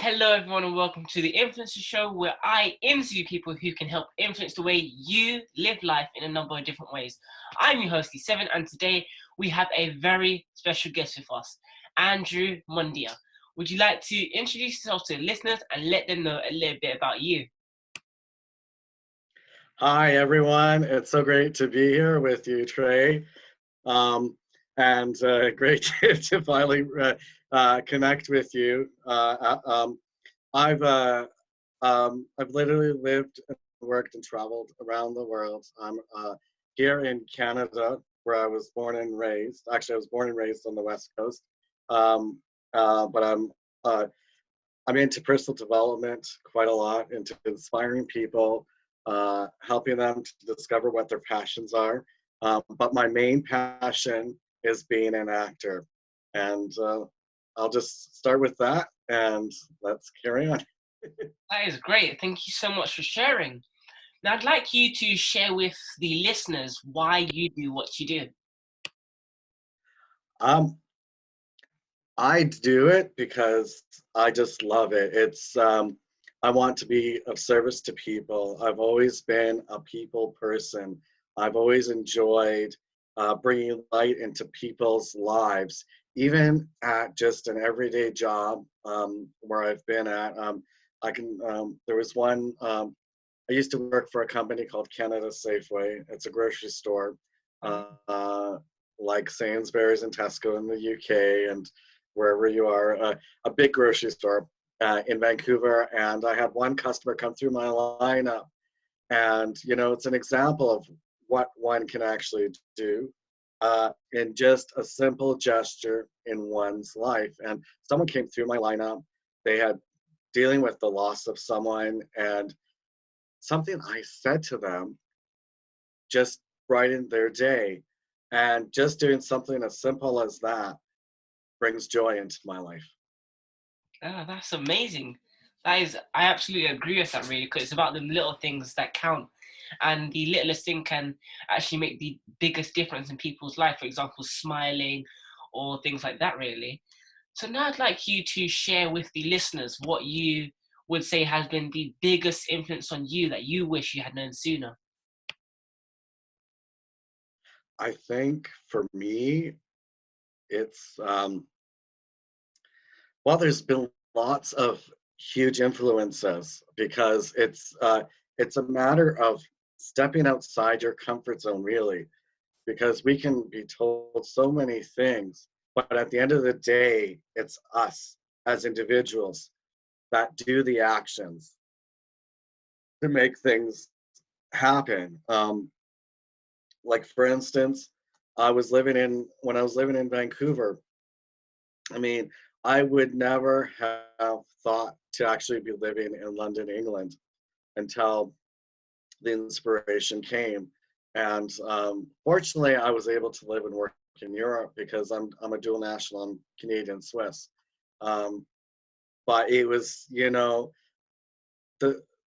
Hello, everyone, and welcome to the Influencer Show, where I interview people who can help influence the way you live life in a number of different ways. I'm your host, D7, and today we have a very special guest with us, Andrew Mondia. Would you like to introduce yourself to the listeners and let them know a little bit about you? Hi, everyone. It's so great to be here with you, Trey. And great to finally connect with you. I've literally lived, and worked, and traveled around the world. I'm here in Canada, where I was born and raised. Actually, I was born and raised on the West Coast. But I'm into personal development quite a lot, into inspiring people, helping them to discover what their passions are. But my main passion is being an actor. And I'll just start with that and let's carry on. That is great. Thank you so much for sharing. Now, I'd like you to share with the listeners why you do what you do. Um, I do it because I just love it. I want to be of service to people. I've always been a people person. I've always enjoyed bringing light into people's lives, even at just an everyday job where I've been at. There was one, I used to work for a company called Canada Safeway. It's a grocery store, uh, like Sainsbury's and Tesco in the UK and wherever you are, a big grocery store in Vancouver. And I had one customer come through my lineup. And, it's an example of what one can actually do in just a simple gesture in one's life. And someone came through my lineup. They had dealing with the loss of someone, and something I said to them just brightened their day. And just doing something as simple as that brings joy into my life. Ah, that's amazing. I absolutely agree with that, really, because it's about the little things that count. And the littlest thing can actually make the biggest difference in people's life, for example, smiling or things like that, really. So now I'd like you to share with the listeners what you would say has been the biggest influence on you that you wish you had known sooner. I think for me, it's well, there's been lots of huge influences because it's a matter of stepping outside your comfort zone, really, because we can be told so many things, but at the end of the day, it's us as individuals that do the actions to make things happen. Like for instance, when I was living in Vancouver. I mean, I would never have thought to actually be living in London, England, until the inspiration came. And fortunately, I was able to live and work in Europe because I'm a dual national. I'm Canadian Swiss. Um, but it was, the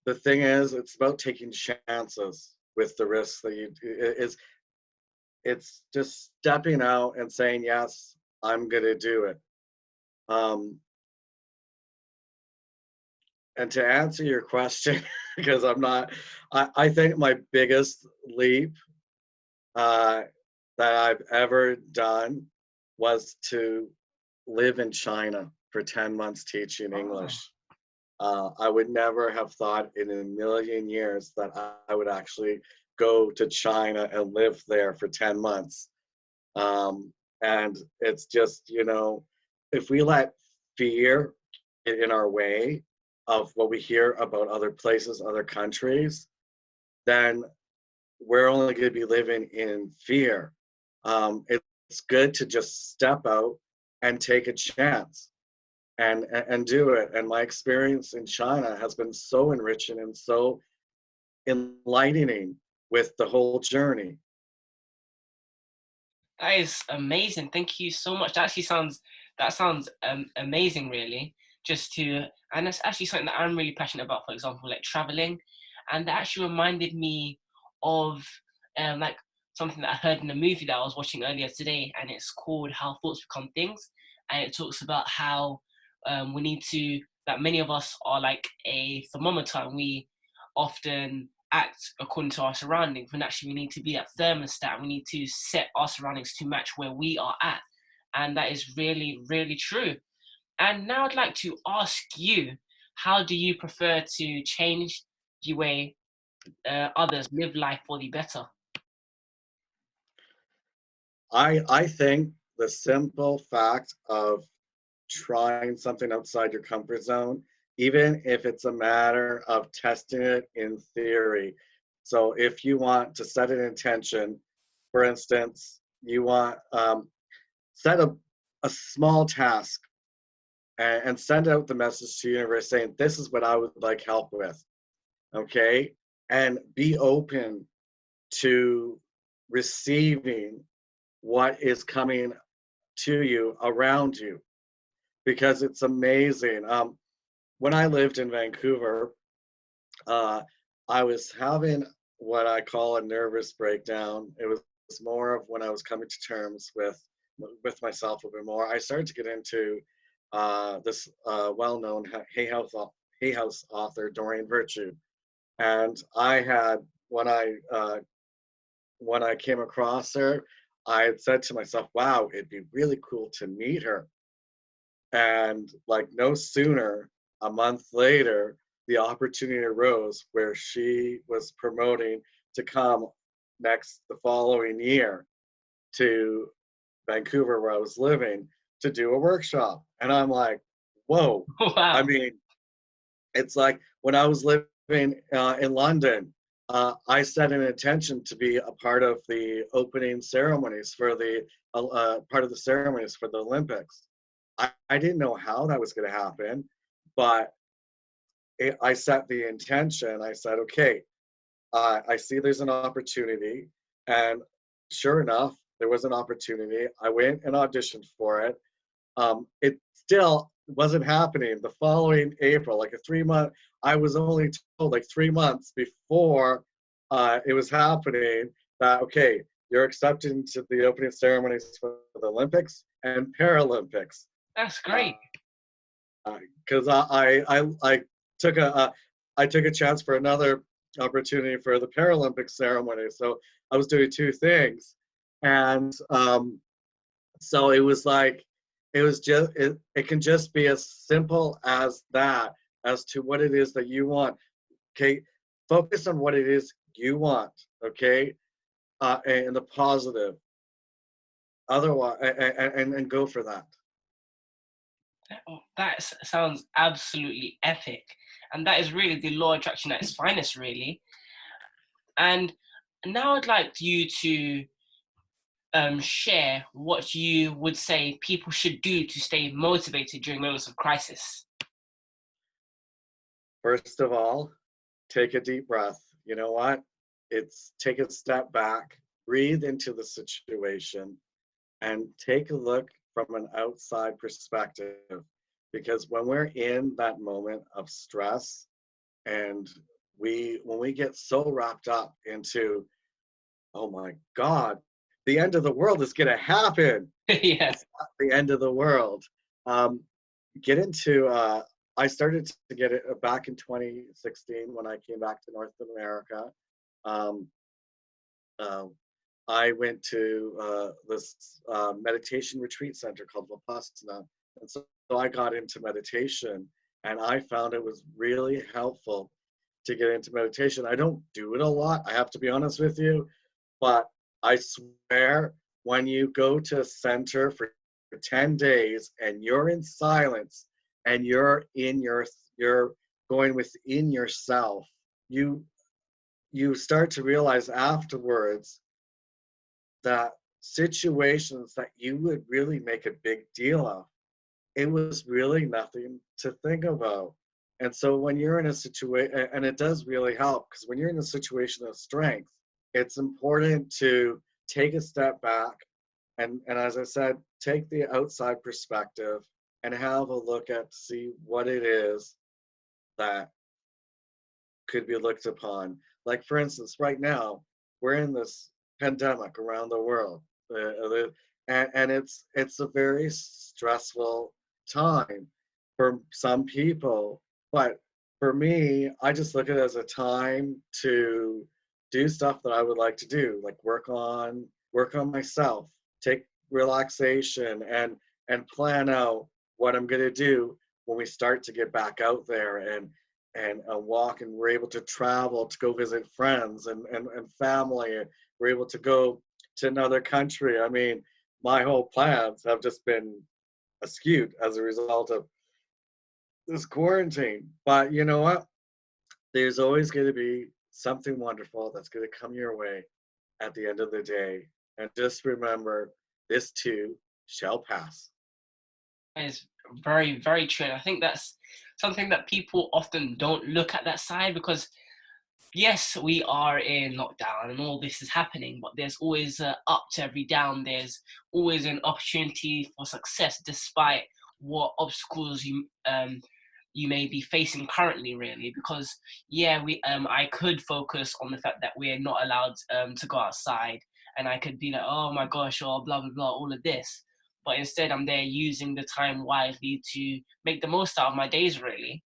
the thing is, it's about taking chances with the risks that it's just stepping out and saying, yes, I'm gonna do it. Um, and to answer your question, because I think my biggest leap uh, that I've ever done was to live in China for 10 months teaching Oh, English. I would never have thought in a million years that I would actually go to China and live there for 10 months. And it's just, if we let fear get in our way of what we hear about other places, other countries, then we're only going to be living in fear. It's good to just step out and take a chance and do it. And my experience in China has been so enriching and so enlightening with the whole journey. that is amazing. Thank you so much. That sounds amazing, really. And that's actually something that I'm really passionate about. For example, like traveling, and that actually reminded me of like something that I heard in a movie that I was watching earlier today, and it's called "How Thoughts Become Things," and it talks about how we need to that many of us are like a thermometer, and we often act according to our surroundings, when actually we need to be that thermostat. We need to set our surroundings to match where we are at. And that is really, really true. And now I'd like to ask you, how do you prefer to change the way others live life for the better? I think the simple fact of trying something outside your comfort zone, even if it's a matter of testing it in theory. So if you want to set an intention, for instance, you want set a small task and send out the message to the universe saying, this is what I would like help with. Okay. And be open to receiving what is coming to you around you, because it's amazing. When I lived in Vancouver, uh, I was having what I call a nervous breakdown. It was more of when I was coming to terms with myself a bit more. I started to get into this well-known Hay House author, Doreen Virtue, and I had when I came across her, I had said to myself, "Wow, it'd be really cool to meet her." And like no sooner, a month later, the opportunity arose where she was promoting to come the following year to Vancouver, where I was living, to do a workshop. And I'm like, whoa. I Wow. mean, it's like when I was living in London, I set an intention to be a part of the opening ceremonies for the part of the ceremonies for the Olympics. I didn't know how that was going to happen, but I set the intention. I said, okay, I see there's an opportunity. And sure enough, there was an opportunity. I went and auditioned for it. It still wasn't happening. The following April, like a 3 month, I was only told like 3 months before it was happening that, okay, you're accepted into the opening ceremonies for the Olympics and Paralympics. That's Uh, great. because I took I took a chance for another opportunity for the Paralympic ceremony. So I was doing two things, and so it was like it can just be as simple as that, as to what it is that you want. Okay, focus on what it is you want. Okay, and the positive. Otherwise, and go for that. Oh, sounds absolutely epic. And that is really the law of attraction at its finest, really. And now I'd like you to share what you would say people should do to stay motivated during moments of crisis. First of all, take a deep breath. You know what? It's take a step back, breathe into the situation, and take a look from an outside perspective. Because when we're in that moment of stress, and when we get so wrapped up into, oh my God, the end of the world is going to happen. Yeah. It's not the end of the world. Um, get into I started to get it back in 2016 when I came back to North America. Um, uh, I went to this meditation retreat center called Vipassana, and so I got into meditation, and I found it was really helpful to get into meditation. I don't do it a lot, I have to be honest with you, but I swear, when you go to a center for 10 days and you're in silence and you're going within yourself, you you start to realize afterwards that situations that you would really make a big deal of, it was really nothing to think about. And so when you're in a situation, and it does really help, because when you're in a situation of strength, it's important to take a step back and as I said, take the outside perspective and have a look at, see what it is that could be looked upon. Like for instance, right now we're in this pandemic around the world, and it's a very stressful time. for some people. But for me, I just look at it as a time to do stuff that I would like to do, like work on myself, take relaxation, and plan out what I'm going to do when we start to get back out there and walk, and we're able to travel to go visit friends and family. We're able to go to another country. I mean, my whole plans have just been askew as a result of this quarantine. But you know what? There's always going to be something wonderful that's going to come your way at the end of the day. And just remember, this too shall pass. Is very, very true. And I think that's something that people often don't look at that side because yes, we are in lockdown and all this is happening, but there's always a up to every down. There's always an opportunity for success, despite what obstacles you may be facing currently. Really, because yeah, we I could focus on the fact that we're not allowed to go outside, and I could be like, oh my gosh, or blah blah blah, all of this. But instead, I'm there using the time wisely to make the most out of my days. Really.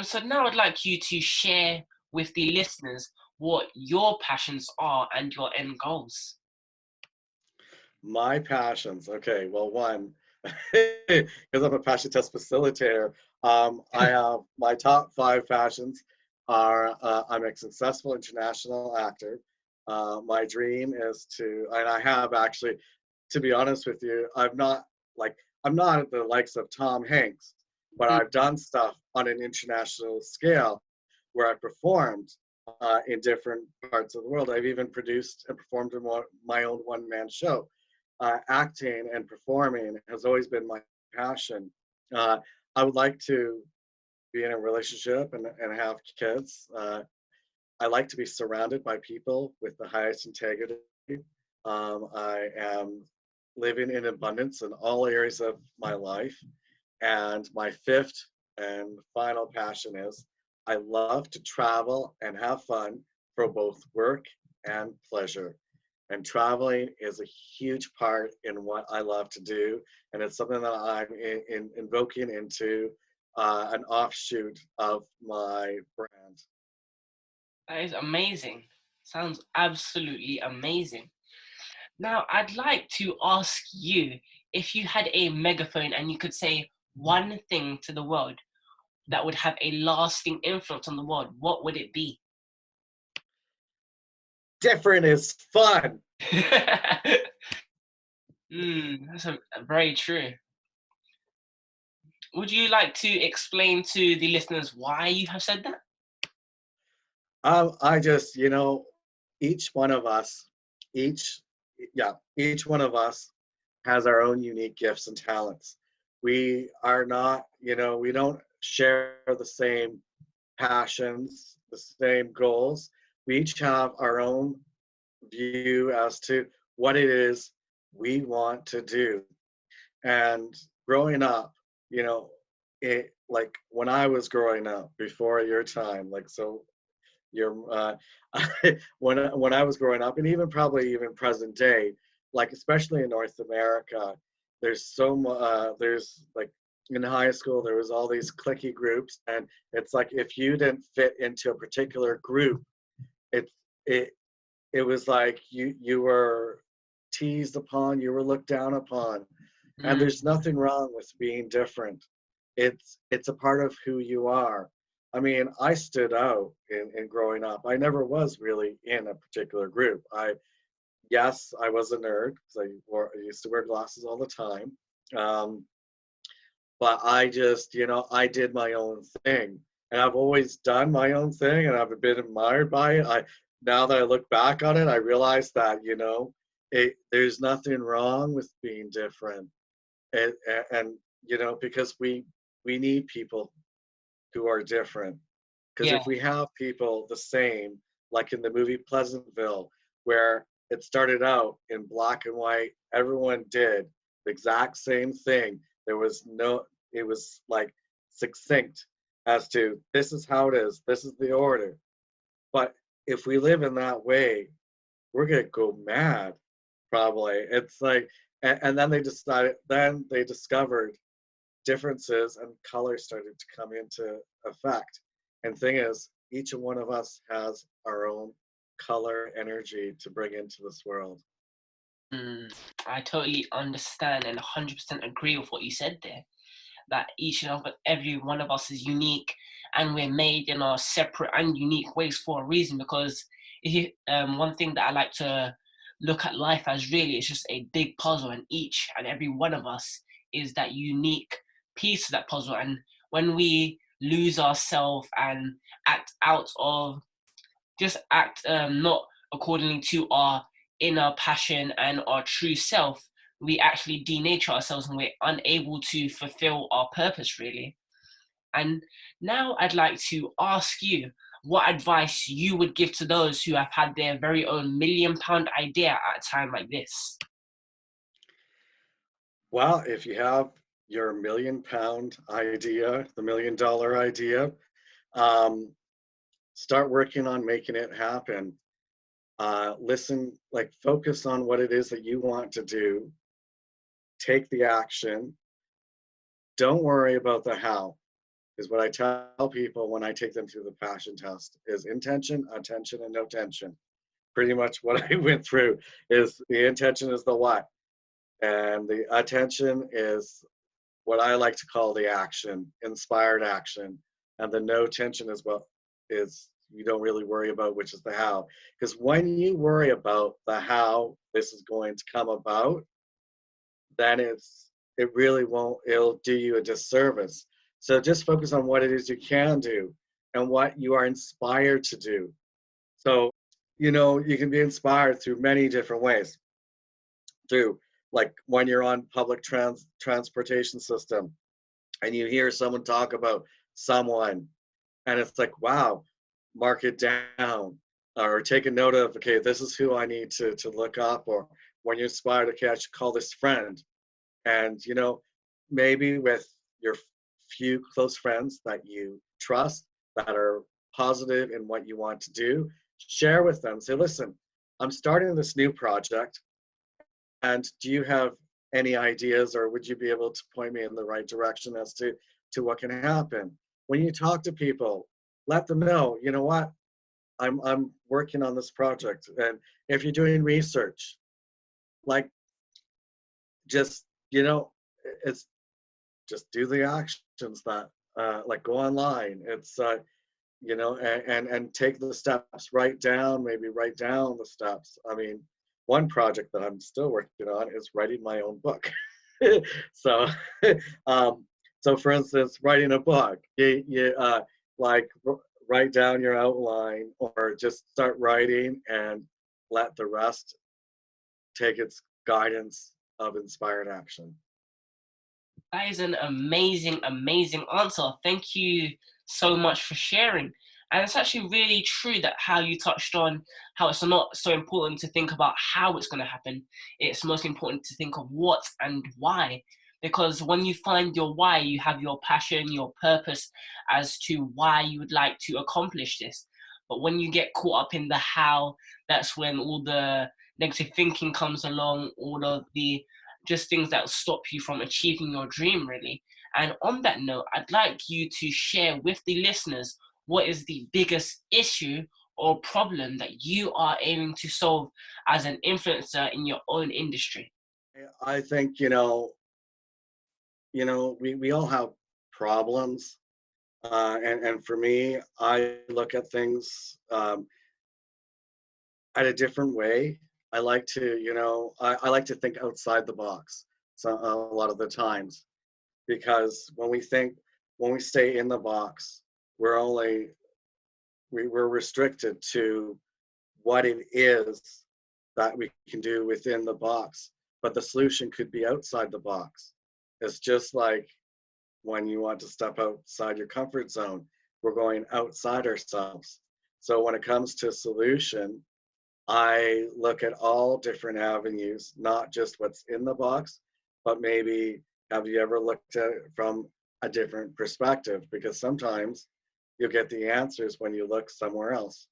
So now I'd like you to share with the listeners what your passions are and your end goals. My passions. Okay, well, one, because I'm a passion test facilitator, I have my top five passions are I'm a successful international actor. My dream is to, and I have actually, to be honest with you, like, I'm not at the likes of Tom Hanks, but Mm, I've done stuff on an international scale where I performed in different parts of the world. I've even produced and performed in my own one-man show. Acting and performing has always been my passion. Uh, I would like to be in a relationship and have kids. I like to be surrounded by people with the highest integrity. I am living in abundance in all areas of my life. And my fifth and final passion is I love to travel and have fun for both work and pleasure. And traveling is a huge part in what I love to do. And it's something that I'm invoking into an offshoot of my brand. that is amazing. Sounds absolutely amazing. Now, I'd like to ask you if you had a megaphone and you could say one thing to the world that would have a lasting influence on the world, what would it be? Different is fun. That's very true. Would you like to explain to the listeners why you have said that? I just, each one of us, each, yeah, each one of us has our own unique gifts and talents. We are not, we don't share the same passions, the same goals. We each have our own view as to what it is we want to do. And growing up, you know, it like when I was growing up before your time, like so your when I was growing up, and even probably even present day, like especially in North America, there's there's like in high school there was all these clicky groups, and it's like if you didn't fit into a particular group, it it it was like you were teased upon, you were looked down upon, and Mm, there's nothing wrong with being different. It's a part of who you are. I mean, I stood out in growing up. I never was really in a particular group. Yes, I was a nerd because I used to wear glasses all the time. Um, but I just, I did my own thing, and I've always done my own thing, and I've been admired by it. Now that I look back on it, I realize that, there's nothing wrong with being different, and because we need people who are different. Because yeah. if we have people the same, like in the movie Pleasantville, where it started out in black and white, everyone did the exact same thing. There was no, it was like succinct as to this is how it is, this is the order. But if we live in that way, we're gonna go mad, probably. It's like, and then they discovered differences and color started to come into effect. And thing is, each one of us has our own color energy to bring into this world. Mm, I totally understand and 100% agree with what you said there. That each and every one of us is unique, and we're made in our separate and unique ways for a reason. Because if you, one thing that I like to look at life as, really, it's just a big puzzle, and each and every one of us is that unique piece of that puzzle. And when we lose ourselves and act out of just act not accordingly to our inner passion and our true self, we actually denature ourselves and we're unable to fulfill our purpose, really. And now I'd like to ask you what advice you would give to those who have had their very own £1 million idea at a time like this. Well, if you have your £1 million idea, the $1 million idea, um, start working on making it happen. Listen, like focus on what it is that you want to do, take the action. Don't worry about the how, is what I tell people when I take them through the passion test is intention, attention, and no tension. Pretty much what I went through is the intention is the what, and the attention is what I like to call the action, inspired action, and the no tension is what is you don't really worry about, which is the how. Because when you worry about the how this is going to come about, then it really won't, it'll do you a disservice. So just focus on what it is you can do and what you are inspired to do. So, you can be inspired through many different ways. Through like when you're on public transportation system and you hear someone talk about someone and it's like, wow, mark it down or take a note of, okay, this is who I need to look up. Or when you're inspired, okay, I should call this friend. And, maybe with your few close friends that you trust, that are positive in what you want to do, share with them. Say, listen, I'm starting this new project. And do you have any ideas, or would you be able to point me in the right direction as to what can happen? When you talk to people, let them know, you know what, I'm working on this project. And if you're doing research, like just, it's just do the actions that like go online. It's and take the steps, maybe write down the steps. I mean, one project that I'm still working on is writing my own book. so um so for instance, writing a book, like write down your outline or just start writing and let the rest take its guidance of inspired action. That is an amazing, amazing answer. Thank you so much for sharing. And it's actually really true that how you touched on how it's not so important to think about how it's going to happen. It's most important to think of what and why. Because when you find your why, you have your passion, your purpose as to why you would like to accomplish this. But when you get caught up in the how, that's when all the negative thinking comes along, all of the just things that stop you from achieving your dream, really. And on that note, I'd like you to share with the listeners what is the biggest issue or problem that you are aiming to solve as an influencer in your own industry. I think, we all have problems. And for me, I look at things at a different way. I like to, I like to think outside the box. So a lot of the times, because when we stay in the box, we're only, we're restricted to what it is that we can do within the box. But the solution could be outside the box. It's just like when you want to step outside your comfort zone, we're going outside ourselves. So when it comes to solution, I look at all different avenues, not just what's in the box, but maybe have you ever looked at it from a different perspective? Because sometimes you'll get the answers when you look somewhere else.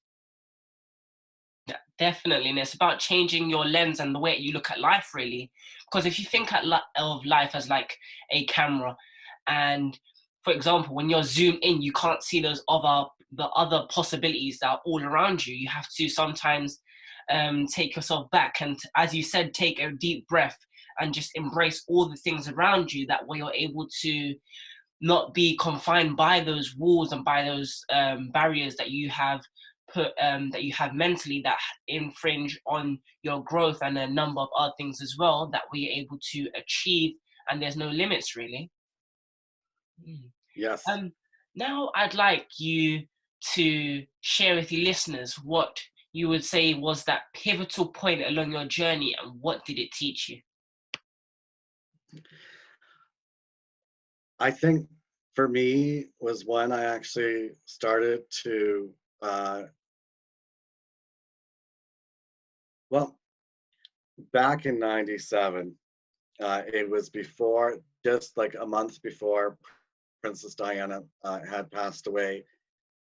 Yeah, definitely, and it's about changing your lens and the way you look at life, really. Because if you think of life as like a camera, And for example, when you're zoomed in, you can't see the other possibilities that are all around you. You have to sometimes take yourself back and, as you said, take a deep breath and just embrace all the things around you. That way, you're able to not be confined by those walls and by those barriers that you have that you have mentally, that infringe on your growth and a number of other things as well, that we're able to achieve, and there's no limits really. Mm. Yes. um Now I'd like you to share with your listeners what you would say was that pivotal point along your journey, and what did it teach you? I think for me was when I actually started to, uh, well, back in 97, it was before, just like a month before Princess Diana had passed away.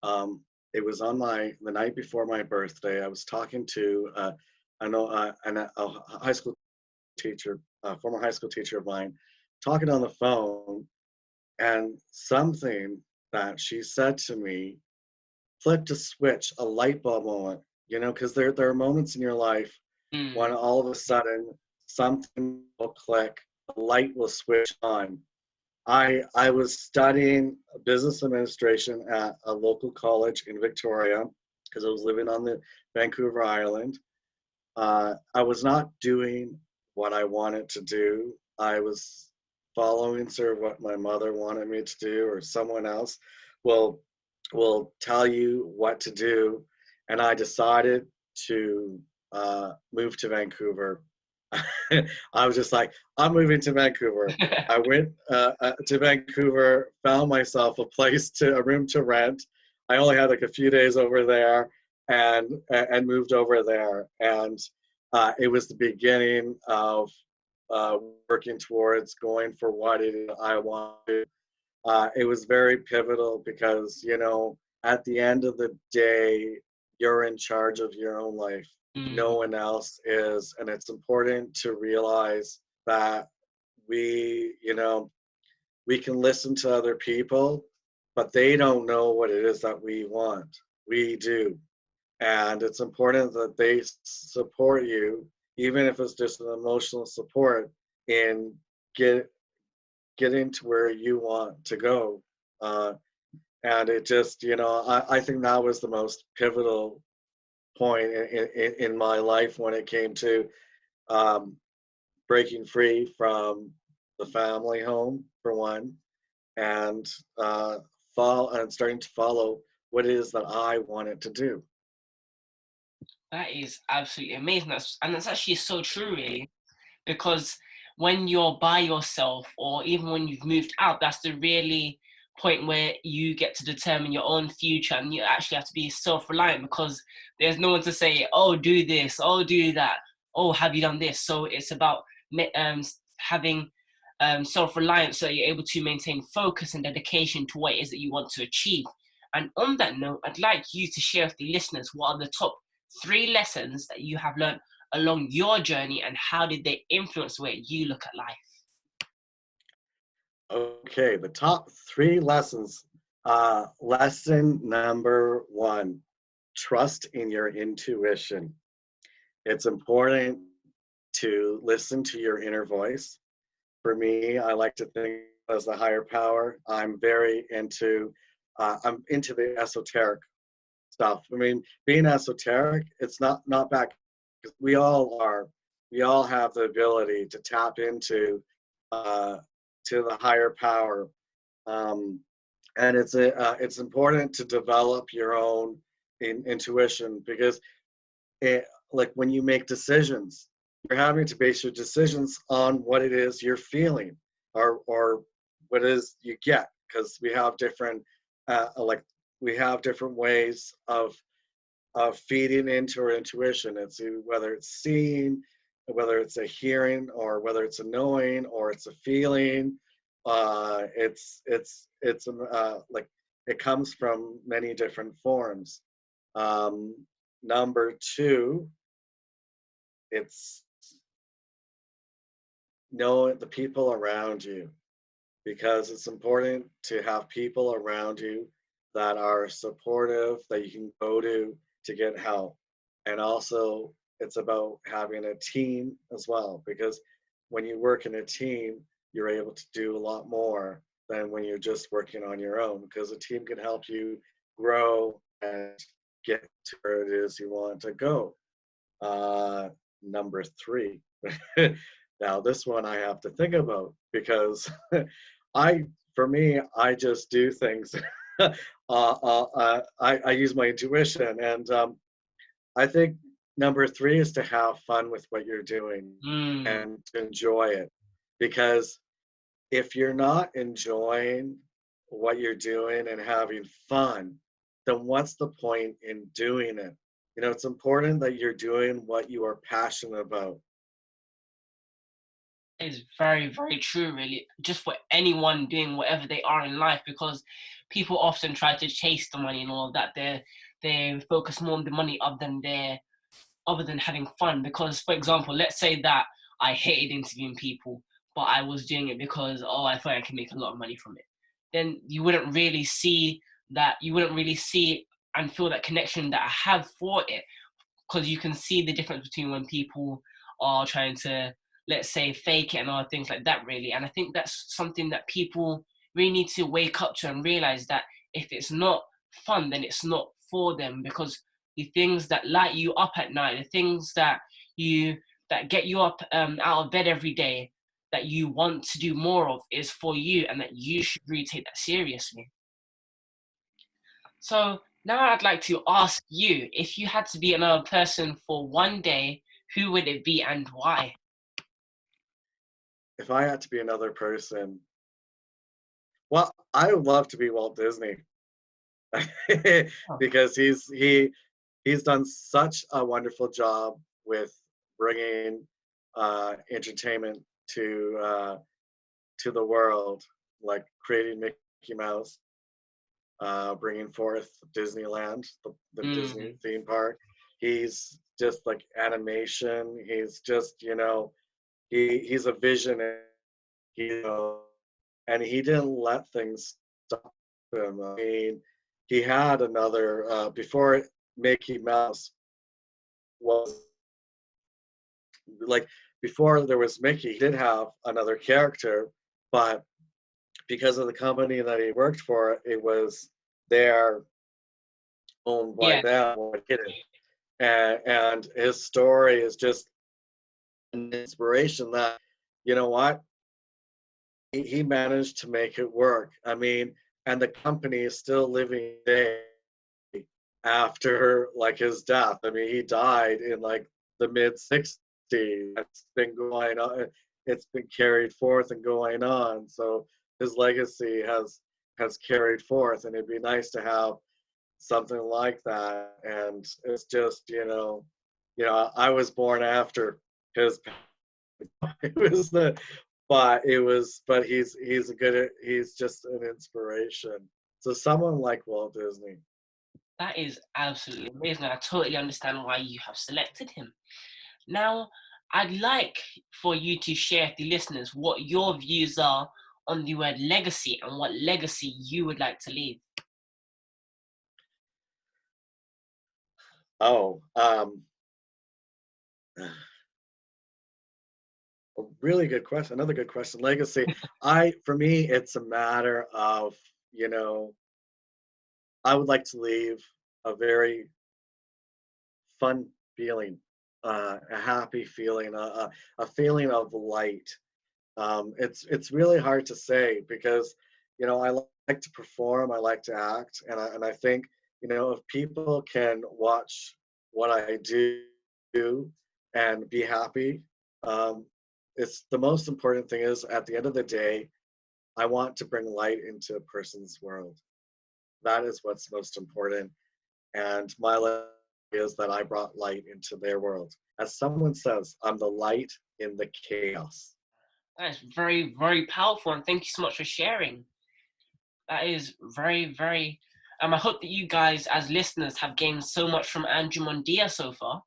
Um, it was on the night before my birthday. I was talking to, I know, a high school teacher, a former high school teacher of mine, talking on the phone, and something that she said to me flipped a switch, a light bulb moment, because there are moments in your life when Mm. all of a sudden something will click, a light will switch on. I was studying business administration at a local college in Victoria because I was living on the Vancouver Island. I was not doing what I wanted to do. I was following sort of what my mother wanted me to do, or someone else will will tell you what to do. And I decided to move to Vancouver. I was just like, I'm moving to Vancouver. I went to Vancouver, found myself a room to rent. I only had like a few days over there, and moved over there. And it was the beginning of uh, working towards going for what it is I wanted. It was very pivotal because, at the end of the day, you're in charge of your own life. No Mm. one else is. And it's important to realize that we can listen to other people, but they don't know what it is that we want. We do. And it's important that they support you, even if it's just an emotional support, in get getting to where you want to go. Uh, and it just, I think that was the most pivotal point in my life when it came to um, breaking free from the family home, for one, and starting to follow what it is that I wanted to do. That is absolutely amazing. That's actually so true, really, because when you're by yourself, or even when you've moved out, that's the really point where you get to determine your own future, and you actually have to be self-reliant, because there's no one to say, oh, do this, oh, do that, oh, have you done this. So it's about having self-reliance, so you're able to maintain focus and dedication to what it is that you want to achieve. And on that note, I'd like you to share with the listeners what are the top 3 lessons that you have learned along your journey, and how did they influence the way you look at life? Okay, the top 3 lessons. Lesson number 1: trust in your intuition. It's important to listen to your inner voice. For me, I like to think as the higher power. I'm into the esoteric stuff. I mean, being esoteric, it's not bad, 'cause we all are. We all have the ability to tap uh, to the higher power, um, and it's important to develop your own intuition, because it, like when you make decisions, you're having to base your decisions on what it is you're feeling, or what it is you get, because like we have different ways of feeding into our intuition. It's whether it's seeing, whether it's a hearing, or whether it's a knowing, or it's a feeling. Like it comes from many different forms. Um, Number 2, it's know the people around you. because it's important to have people around you that are supportive, that you can go to get help. And also, it's about having a team as well, because when you work in a team, you're able to do a lot more than when you're just working on your own, because a team can help you grow and get to where it is you want to go. Uh, Number three. Now, this one I have to think about because I, for me, I just do things. I use my intuition, and I think number three is to have fun with what you're doing Mm. and to enjoy it. Because if you're not enjoying what you're doing and having fun, then what's the point in doing it? You know, it's important that you're doing what you are passionate about. Is very, very true, really, just for anyone doing whatever they are in life, because people often try to chase the money and all of that. They focus more on the money other than having fun. Because, for example, let's say that I hated interviewing people, but I was doing it because, oh, I thought I could make a lot of money from it. Then you wouldn't really see and feel that connection that I have for it, because you can see the difference between when people are trying to, let's say, fake it and other things like that, really. And I think that's something that people really need to wake up to and realize that if it's not fun, then it's not for them. Because the things that light you up at night, the things you that get you up out of bed every day, that you want to do more of, is for you, and that you should really take that seriously. So now I'd like to ask you, if you had to be another person for one day, who would it be and why? If I had to be another person, well, I would love to be Walt Disney Oh. because he's done such a wonderful job with bringing entertainment to the world, like creating Mickey Mouse, bringing forth Disneyland, the Disney Mm, theme park. He's just like animation. He's just, he's a visionary, you know, and he didn't let things stop him. I mean, he had another before Mickey Mouse was like before there was Mickey, he did have another character, but because of the company that he worked for, it was their owned by yeah, them. And his story is just an inspiration that, you know what, he managed to make it work. I mean, and the company is still living today after like his death. I mean, he died in like the mid 60s. It's been going on. It's been carried forth and going on. So his legacy has carried forth, and it'd be nice to have something like that. And it's just, I was born after his. It was the, but he's just an inspiration. So someone like Walt Disney. that is absolutely amazing. I totally understand why you have selected him. Now, I'd like for you to share with the listeners what your views are on the word legacy and what legacy you would like to leave. Oh, a really good question. Another good question. Legacy. For me, it's a matter of, you know, I would like to leave a very fun feeling, a happy feeling, a feeling of light. It's really hard to say because, I like to perform, I like to act, and I think, if people can watch what I do and be happy, um, it's the most important thing is at the end of the day, I want to bring light into a person's world. That is what's most important. And my life is that I brought light into their world. As someone says, I'm the light in the chaos. That is very, very powerful, and thank you so much for sharing. That is very, very. I hope that you guys, as listeners, have gained so much from Andrew Mondia so far.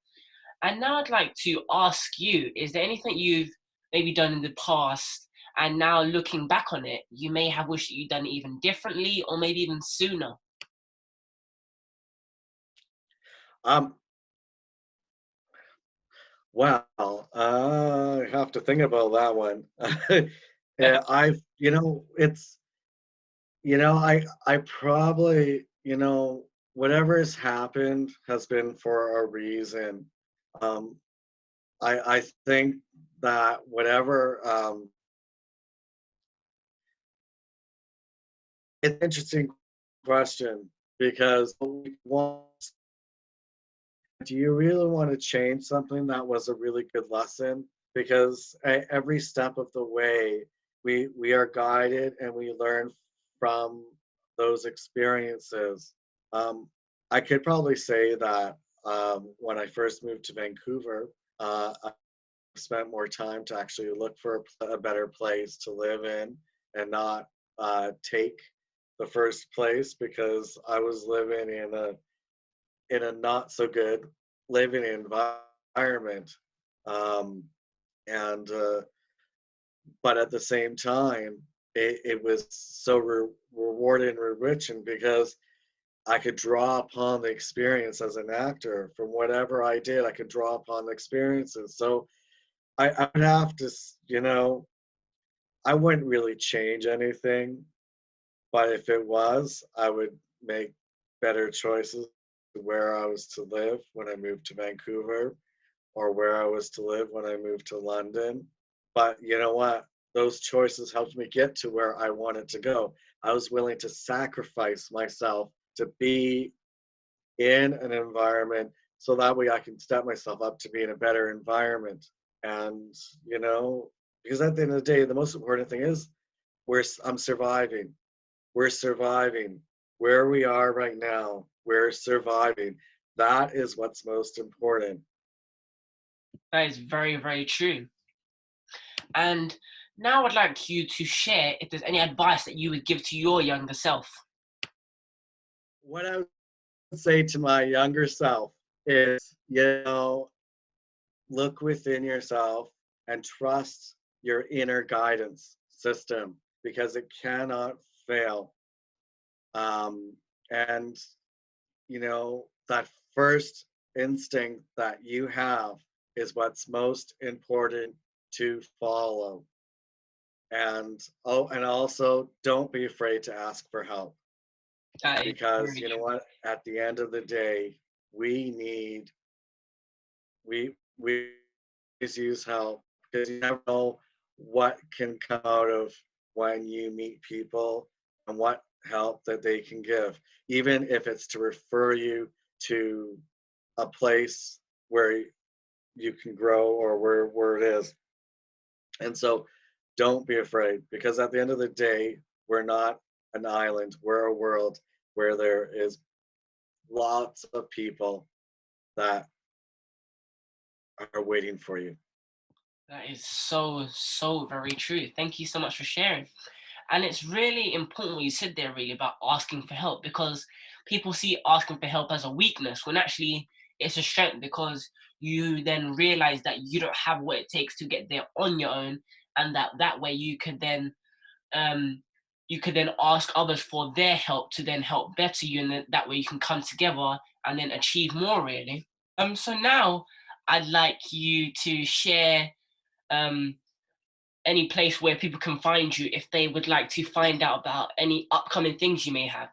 And now I'd like to ask you: is there anything you've maybe done in the past and now looking back on it, you may have wished that you'd done it even differently or maybe even sooner? Um, well, I have to think about that one. Yeah, it's, I probably, whatever has happened has been for a reason. Um, I think that whatever, it's an interesting question because do you really want to change something that was a really good lesson? Because every step of the way, we are guided and we learn from those experiences. Um, I could probably say that when I first moved to Vancouver, I spent more time to actually look for a better place to live in and not take the first place because I was living in a not so good living environment. Um, and but at the same time, it was so rewarding and enriching because I could draw upon the experience as an actor from whatever I did. I could draw upon the experiences. So I would have to, I wouldn't really change anything, but if it was, I would make better choices where I was to live when I moved to Vancouver or where I was to live when I moved to London. But you know what? Those choices helped me get to where I wanted to go. I was willing to sacrifice myself to be in an environment so that way I can step myself up to be in a better environment. And, because at the end of the day, the most important thing is I'm surviving. We're surviving. Where we are right now, we're surviving. That is what's most important. That is very, very true. And now I'd like you to share if there's any advice that you would give to your younger self. What I would say to my younger self is, look within yourself and trust your inner guidance system because it cannot fail. Um, and, that first instinct that you have is what's most important to follow. And also don't be afraid to ask for help That is because very you know true. what? At the end of the day, we need we always use help because you never know what can come out of when you meet people and what help that they can give, even if it's to refer you to a place where you can grow or where it is. And so don't be afraid because at the end of the day, we're not an island, we're a world where there is lots of people that are waiting for you. That is so, so very true. Thank you so much for sharing. And it's really important what you said there, really, about asking for help because people see asking for help as a weakness when actually it's a strength because you then realize that you don't have what it takes to get there on your own, and that way um, you could then ask others for their help to then help better you, and then that way you can come together and then achieve more, really. So now I'd like you to share um any place where people can find you if they would like to find out about any upcoming things you may have.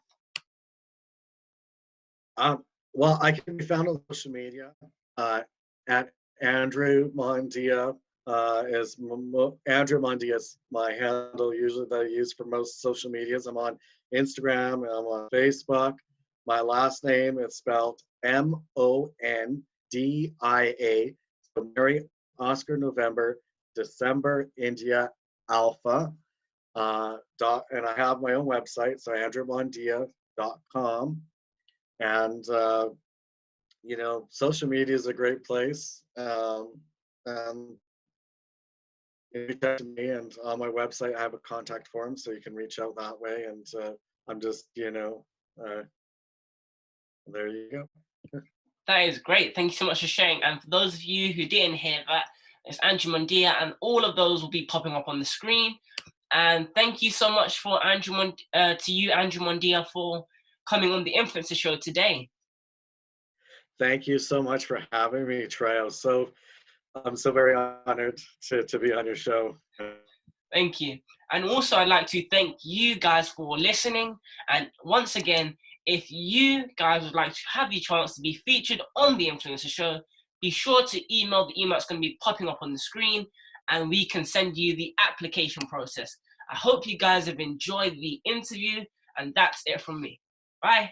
Um, well, I can be found on social media uh, at Andrew Mondia. Andrew Mondia is my handle usually that I use for most social medias. I'm on Instagram, I'm on Facebook. My last name is spelled Mondia. So Mary Oscar November December India Alpha. And I have my own website, so andrewmondia.com. And social media is a great place. And you reach out to me, and on my website, I have a contact form, so you can reach out that way. And I'm just, there you go. That is great. Thank you so much for sharing. And for those of you who didn't hear that, It's Andrew Mondia, and all of those will be popping up on the screen. And thank you so much for to you, Andrew Mondia, for coming on the Influencer Show today. Thank you so much for having me, Trey. I'm so very honored to be on your show. Thank you. And also, I'd like to thank you guys for listening. And once again, if you guys would like to have the chance to be featured on the Influencer Show, be sure to email the email that's going to be popping up on the screen, and we can send you the application process. I hope you guys have enjoyed the interview, and that's it from me. Bye.